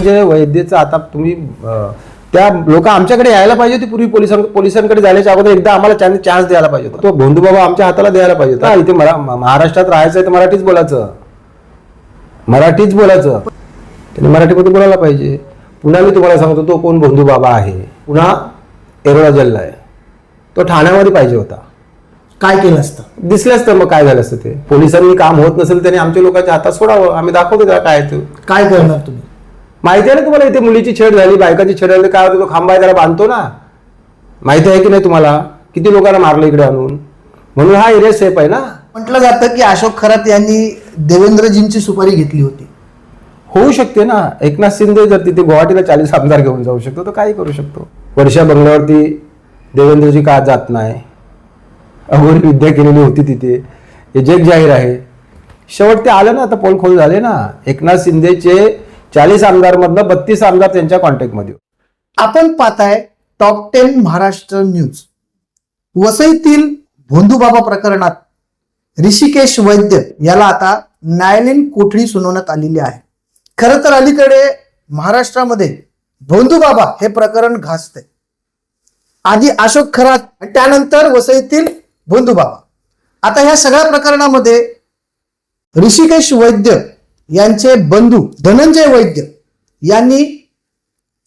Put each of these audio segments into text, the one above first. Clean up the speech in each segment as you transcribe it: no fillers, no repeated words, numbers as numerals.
धनंजय वैद्यचं आता तुम्ही त्या लोक आमच्याकडे यायला पाहिजे होती पूर्वी पोलिसांकडे जाण्याच्या अगोदर एकदा आम्हाला त्यांनी चान्स द्यायला पाहिजे होता. तो भोंदूबाबा आमच्या हाताला द्यायला पाहिजे होता. इथे महाराष्ट्रात राहायचं आहे तर मराठीच बोलायचं त्यांनी मराठीमध्ये बोलायला पाहिजे. पुन्हा मी तुम्हाला सांगतो तो कोण भोंदूबाबा आहे, पुन्हा येरवडा जिल्हा आहे, तो ठाण्यामध्ये पाहिजे होता. काय केलं असतं? दिसलं असतं मग काय झालं असतं ते. पोलिसांनी काम होत नसेल त्याने आमच्या लोकांच्या हातात सोडावं, आम्ही दाखवतो त्याला काय ते. काय करणार तुम्ही? माहिती आहे ना तुम्हाला, इथे मुलीची छेड झाली, बायकाची छेड झाली, काय होतं तो खांबा आहे त्याला बांधतो ना, माहिती आहे की नाही तुम्हाला? किती लोकांना मारलं इकडे आणून. म्हणून हा एरिया सेफ आहे ना. म्हटलं जातं की अशोक खरात यांनी देवेंद्रजींची सुपारी घेतली होती. होऊ शकते ना. एकनाथ शिंदे जर तिथे गुवाहाटीला 40 आमदार घेऊन जाऊ शकतो तर काही करू शकतो. वर्षा बंगल्यावरती देवेंद्रजी का जात नाही? अघोरी विद्या केलेली होती तिथे, हे जग जाहीर आहे. शेवट ते आलं ना, आता पोलखोल झाले ना. एकनाथ शिंदेचे 40 आमदार मधनं 32 आमदार त्यांच्या कॉन्टॅक्टमध्ये. आपण पाहताय टॉप 10 महाराष्ट्र न्यूज. वसईतील भोंदूबाबा प्रकरणात ऋषिकेश वैद्य याला आता न्यायालयीन कोठडी सुनावण्यात आलेली आहे. खरं तर अलीकडे महाराष्ट्रामध्ये भोंदूबाबा हे प्रकरण गाजते. आधी अशोक खरात, त्यानंतर वसईतील भोंदूबाबा. आता ह्या सगळ्या प्रकरणामध्ये ऋषिकेश वैद्य यांचे बंधू धनंजय वैद्य यांनी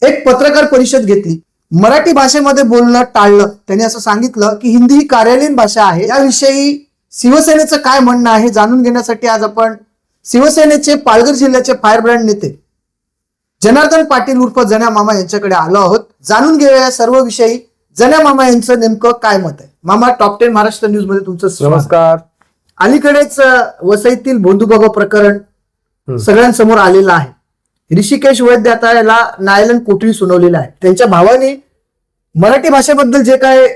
एक पत्रकार परिषद घेतली. मराठी भाषेमध्ये बोलणं टाळलं. त्यांनी असं सांगितलं की हिंदी ही कार्यालयीन भाषा आहे. याविषयी शिवसेनेचं काय म्हणणं आहे जाणून घेण्यासाठी आज आपण शिवसेनेचे पालघर जिल्ह्याचे फायरब्रँड नेते जनार्दन पाटील उर्फ जण्या मामा यांच्याकडे आलो आहोत. जाणून घेऊया या सर्व विषयी जण्या मामा यांचं नेमकं काय मत आहे. मामा, टॉप 10 महाराष्ट्र न्यूज मध्ये तुमचं नमस्कार. अलीकडेच वसईतील भोंदूबाबा प्रकरण सगळ्यांसमोर आलेलं आहे. ऋषिकेश वैद्य आता याला न्यायालयीन कोठडी सुनावलेला आहे. त्यांच्या भावाने मराठी भाषेबद्दल जे काय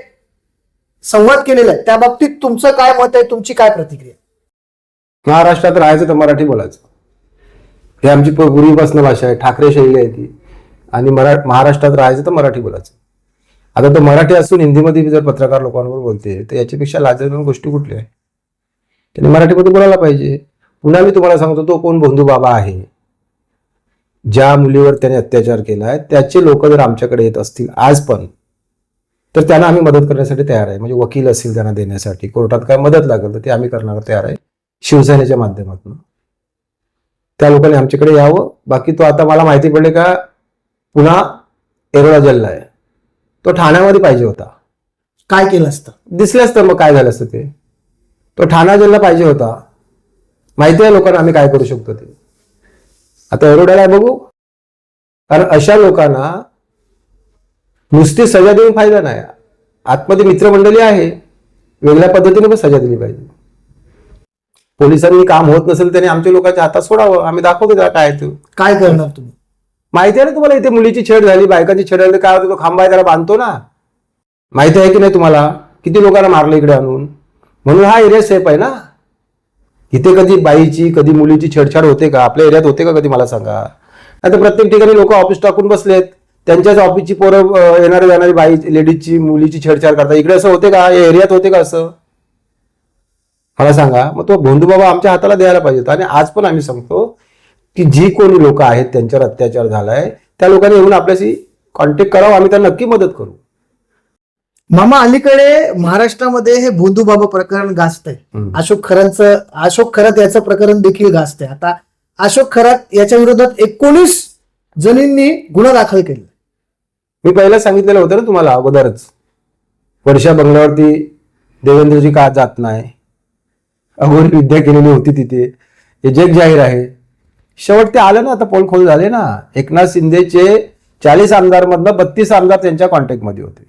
संवाद केलेला आहे त्या बाबतीत तुमचं काय मत आहे, तुमची काय प्रतिक्रिया? महाराष्ट्रात राहायचं तर मराठी बोलायचं, ही आमची पूर्वीपासून भाषा आहे. ठाकरे शैली आहे ती. आणि महाराष्ट्रात राहायचं तर मराठी बोलायचं. आता तो मराठी असून हिंदीमध्ये जर पत्रकार लोकांवर बोलते तर याच्यापेक्षा लाजरवाणी गोष्टी कुठल्या आहे? त्यांनी मराठीमध्ये बोलायला पाहिजे. पुन्हा मी तुम्हाला सांगतो तो कोण भोंदूबाबा आहे, ज्या मुलीवर त्याने अत्याचार केलाय, त्याचे लोक जर आमच्याकडे येत असतील आज पण तर त्यांना आम्ही मदत करण्यासाठी तयार आहे. म्हणजे वकील असतील त्यांना देण्यासाठी, कोर्टात काय मदत लागेल तर ते आम्ही करणार तयार आहे शिवसेनेच्या माध्यमातून. त्या लोकांनी आमच्याकडे यावं. बाकी तो आता मला माहिती पडले का पुन्हा येरवडा जिल्हा आहे, तो ठाण्यामध्ये पाहिजे होता. काय केलं असतं? दिसलं असतं मग काय झालं असतं ते. तो ठाणा जिल्हा पाहिजे होता. माहिती आहे लोकांना आम्ही काय करू शकतो ते. आता येरवड्याला बघू. कारण अशा लोकांना नुसती सजा देऊन फायदा नाही. आतमध्ये मित्रमंडळी आहे, वेगळ्या पद्धतीने पण सजा दिली पाहिजे. पोलिसांनी काम होत नसेल त्याने आमच्या लोकांच्या हातात सोडावं, आम्ही दाखवतो त्याला काय ते. काय करणार तुम्ही? माहिती आहे ना तुम्हाला, इथे मुलीची छेड झाली, बायकाची छेड झाली, काय होतं तो खांबा आहे त्याला बांधतो ना, माहिती आहे की नाही तुम्हाला? किती लोकांना मारलं इकडे आणून. म्हणून हा एरिया सेफ आहे ना. इथे कधी बाईची कधी मुलीची छेडछाड होते का? आपल्या एरियात होते का कधी मला सांगा? आता प्रत्येक ठिकाणी लोक ऑफिस टाकून बसलेत, त्यांच्याच ऑफिसची पोरं येणारी जाणारी बाई लेडीजची मुलीची छेडछाड करतात. इकडे असं होते का? या एरियात होते का असं? मला सांगा. मग तो भोंदूबाबा आमच्या हाताला द्यायला पाहिजे होता. आणि आज पण आम्ही सांगतो की जी कोणी लोक आहेत त्यांच्यावर अत्याचार झालाय त्या लोकांनी येऊन आपल्याशी कॉन्टॅक्ट करावं, आम्ही त्यांना नक्की मदत करू. मामा, अलीकडे महाराष्ट्रामध्ये हे भोंदूबाबा प्रकरण गाजतंय. अशोक खरात याचं प्रकरण देखील गाजतंय. आता अशोक खरात याच्या विरोधात 19 जणींनी गुन्हा दाखल केला. मी पहिला सांगितलेलं होतं ना तुम्हाला अगोदरच, वर्षा बंगल्यावरती देवेंद्रजी का जात नाही? अघोरी विद्या केलेली होती तिथे, हे जग जाहीर आहे. शेवट ते आलं ना, आता पोलखोल झाले ना. एकनाथ शिंदेचे 40 आमदार मधनं 32 आमदार त्यांच्या कॉन्टॅक्टमध्ये होते.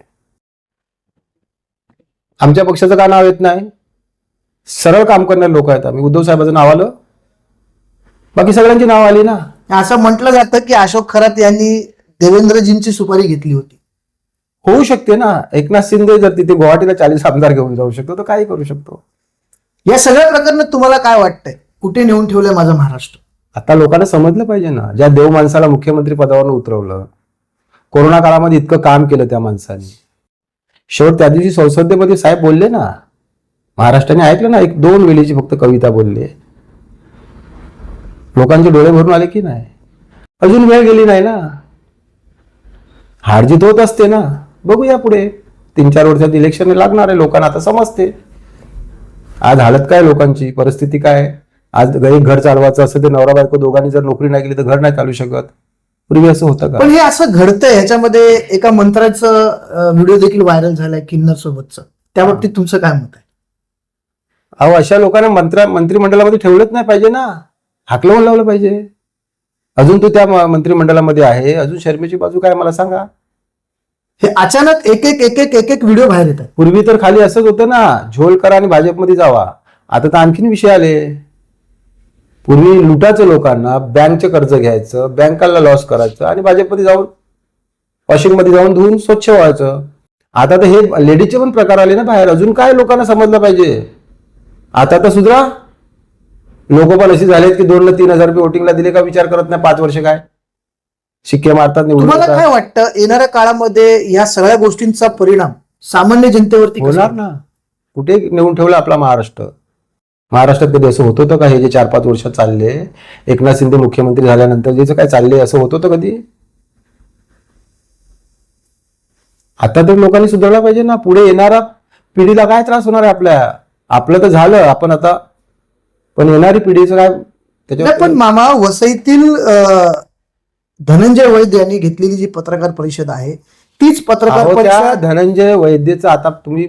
आमच्या पक्षाचं का नाव येत नाही? सरळ काम करणारे लोक आहेत आम्ही. उद्धव साहेबांचं नाव आलं, बाकी सगळ्यांची नाव आली ना. असं म्हटलं जातं की अशोक खरात यांनी देवेंद्रजींची सुपारी घेतली होती. होऊ शकते ना. एकनाथ शिंदे जर तिथे गुवाहाटीला 40 आमदार घेऊन जाऊ शकतो तर काही करू शकतो. या सगळ्या प्रकरणात तुम्हाला काय वाटतंय? कुठे नेऊन ठेवलंय माझं महाराष्ट्र? आता लोकांना समजलं पाहिजे ना. ज्या देव माणसाला मुख्यमंत्री पदावर उतरवलं, कोरोना काळामध्ये इतकं काम केलं त्या माणसाने, शेवट त्या दिवशी संसदेमध्ये साहेब बोलले ना, महाराष्ट्राने ऐकलं ना, 1-2 वेळेची फक्त कविता बोलले, लोकांचे डोळे भरून आले की नाही? अजून वेळ गेली नाही ना, हारजीत होत असते ना. बघूया पुढे 3-4 वर्षात इलेक्शन लागणार आहे, लोकांना आता समजते आज हालत काय, लोकांची परिस्थिती काय. आज एक घर चालवायचं असं ते नवरा बायको दोघांनी जर नोकरी नाही केली तर घर नाही चालू शकत. पूर्वी असं होतं का? पण हे असं घडतंय, ह्याच्यामध्ये एका मंत्र्याचं व्हिडिओ देखील व्हायरल झालाय किन्नर सोबतचं, त्या बाबतीत तुमचं काय मत आहे? अहो, अशा लोकांना मंत्रिमंडळामध्ये ठेवलंच नाही पाहिजे ना, हाकलवून लावलं पाहिजे. अजून तू त्या मंत्रिमंडळामध्ये आहे, अजून शर्मेची बाजू काय मला सांगा. हे अचानक एक एक व्हिडिओ बाहेर येतात. पूर्वी तर खाली असंच होतं ना, झोल करा आणि भाजपमध्ये जावा. आता तर आणखीन विषय आले. पूर्वी लुटाचं लोकांना बँकचं कर्ज घ्यायचं, बँकाला लॉस करायचं आणि भाजपमध्ये जाऊन वॉशिंगमध्ये जाऊन धुवून स्वच्छ व्हायचं. आता तर हे लेडीजचे पण प्रकार आले ना बाहेर. अजून काय लोकांना समजलं पाहिजे. आता तर सुधरा. लोक पण अशी झालेत की 2 ते 3 हजार रुपये वोटिंगला दिले का विचार करत नाही. 5 वर्ष काय शिक्के मारतात, निवडून तुम्हाला येतात. काय वाटतं येणाऱ्या काळामध्ये या सगळ्या गोष्टींचा परिणाम सामान्य जनतेवरती कसा होणार ना. कुठे नेऊन ठेवलं आपला महाराष्ट्र. महाराष्ट्रात कधी असं होत होतं का? हे जे 4-5 वर्ष चालले, एकनाथ शिंदे मुख्यमंत्री झाल्यानंतर जे काय चालले असं होत होतं कधी? आता तर लोकांनी सुधारला पाहिजे ना. पुढे येणारा पिढीला काय त्रास होणार आहे आपल्या? आपलं तर झालं, आपण आता, पण येणारी पिढीचं काय नाही, त्याच्यावर? पण मामा, वसईतील धनंजय वैद्य यांनी घेतलेली जी पत्रकार परिषद आहे तीच पत्रकार अहो, त्या परिषद धनंजय वैद्यचं आता तुम्ही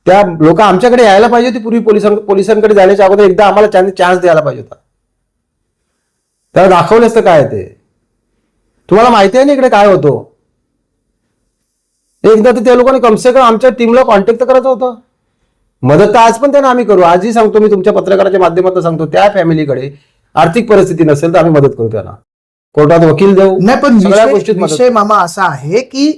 त्या लोक आमच्याकडे यायला पाहिजे होती. पूर्वी पोलिसांकडे जाण्याच्या अगोदर एकदा आम्हाला चान्स द्यायला पाहिजे होता. त्याला दाखवलं असतं काय ते. तुम्हाला माहिती आहे ना इकडे काय होतो. एकदा तर त्या लोकांनी कमसे कम आमच्या टीमला कॉन्टॅक्ट करायचं होतं. मदत तर आज पण त्यांना आम्ही करू. आजही सांगतो मी, तुमच्या पत्रकाराच्या माध्यमातून सांगतो, त्या फॅमिलीकडे आर्थिक परिस्थिती नसेल तर आम्ही मदत करू त्यांना. कोर्टात वकील देऊ. नाही, पण सगळ्या गोष्टीत मदत. विषय मामा असा आहे की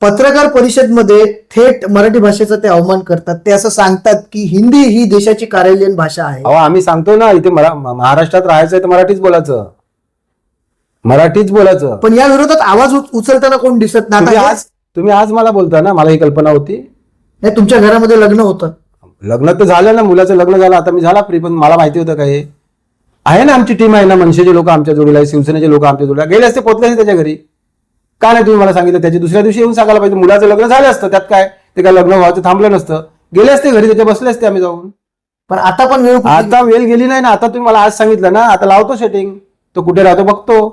पत्रकार परिषदमध्ये थेट मराठी भाषेचा ते अवमान करतात. ते असं सांगतात की हिंदी ही देशाची कार्यालयीन भाषा आहे. अहो, आम्ही सांगतो ना, इथे महाराष्ट्रात राहायचंय तर मराठीच बोलायचं. मराठीच बोलायचं. पण या विरोधात आवाज उचलताना कोण दिसत नाही. आता तुम्ही आज मला बोलता ना, मला ही कल्पना होती. नाही, तुमच्या घरामध्ये लग्न होतं, लग्न तर झालं ना, मुलाचं लग्न झालं, आता मी झाला फ्री. पण मला माहिती होतं का हे आहे ना, आमची टीम आहे ना, मनसेचे लोक आमच्या जोडीला आहे, शिवसेनेचे लोक आमच्या जोडीला गेले असते, पोहोचले असते त्याच्या घरी. का नाही तुम्ही मला सांगितलं? त्याच्या दुसऱ्या दिवशी येऊन सांगायला पाहिजे. मुलाचं लग्न झालं असतं, त्यात काय, ते काय लग्न व्हायचं थांबलं नसतं. गेले असते घरी, त्याच्या बसले असते आम्ही जाऊन. पण आता पण वेळ कुठली? आता वेळ गेली नाही ना. आता तुम्ही मला आज सांगितलं ना, आता लावतो सेटिंग. तो कुठे राहतो बघतो.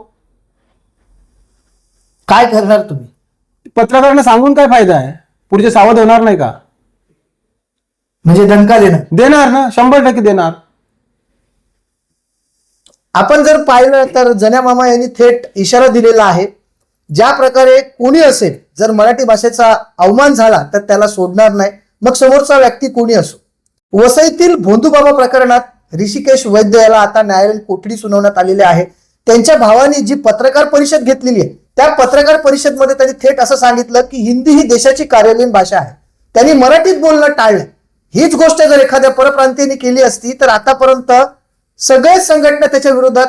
काय करणार तुम्ही? पत्रकारांना सांगून काय फायदा आहे? पुढचे सावध होणार नाही का? म्हणजे दणका देणार ना, 100% देणार. आपण जर पाहिलं तर जन्या मामा यांनी थेट इशारा दिलेला आहे, ज्या प्रकारे कोणी असेल जर मराठी भाषेचा अवमान झाला तर त्याला सोडणार नाही, मग समोरचा व्यक्ती कोणी असो. वसईतील भोंदूबाबा प्रकरणात ऋषिकेश वैद्य याला आता न्यायालयीन कोठडी सुनावण्यात आलेली आहे. त्यांच्या भावाने जी पत्रकार परिषद घेतलेली आहे त्या पत्रकार परिषदमध्ये त्यांनी थेट असं सांगितलं की हिंदी ही देशाची कार्यालयीन भाषा आहे. त्यांनी मराठीत बोलणं टाळलं. हीच गोष्ट जर एखाद्या परप्रांतीयांनी केली असती तर आतापर्यंत सगळ्याच संघटना त्याच्या विरोधात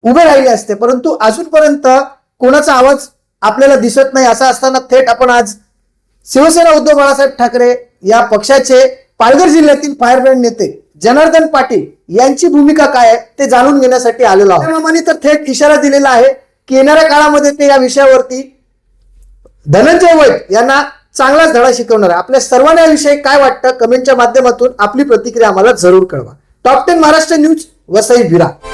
उभे राहिले असते, परंतु अजूनपर्यंत कोणाचा आवाज आपल्याला दिसत नाही. असं असताना थेट आपण आज शिवसेना उद्धव बाळासाहेब ठाकरे या पक्षाचे पालघर जिल्ह्यातील फायरब्रँड नेते जनार्दन पाटील यांची भूमिका काय आहे ते जाणून घेण्यासाठी आलेलो आहोत. त्याप्रमाणे तर थेट इशारा दिलेला आहे की येणाऱ्या काळामध्ये ते या विषयावरती धनंजय वैद्य यांना चांगलाच धडा शिकवणार आहे. आपल्या सर्वांना याविषयी काय वाटतं कमेंटच्या माध्यमातून आपली प्रतिक्रिया आम्हाला जरूर कळवा. Top 10 Maharashtra news, Vasai Virar.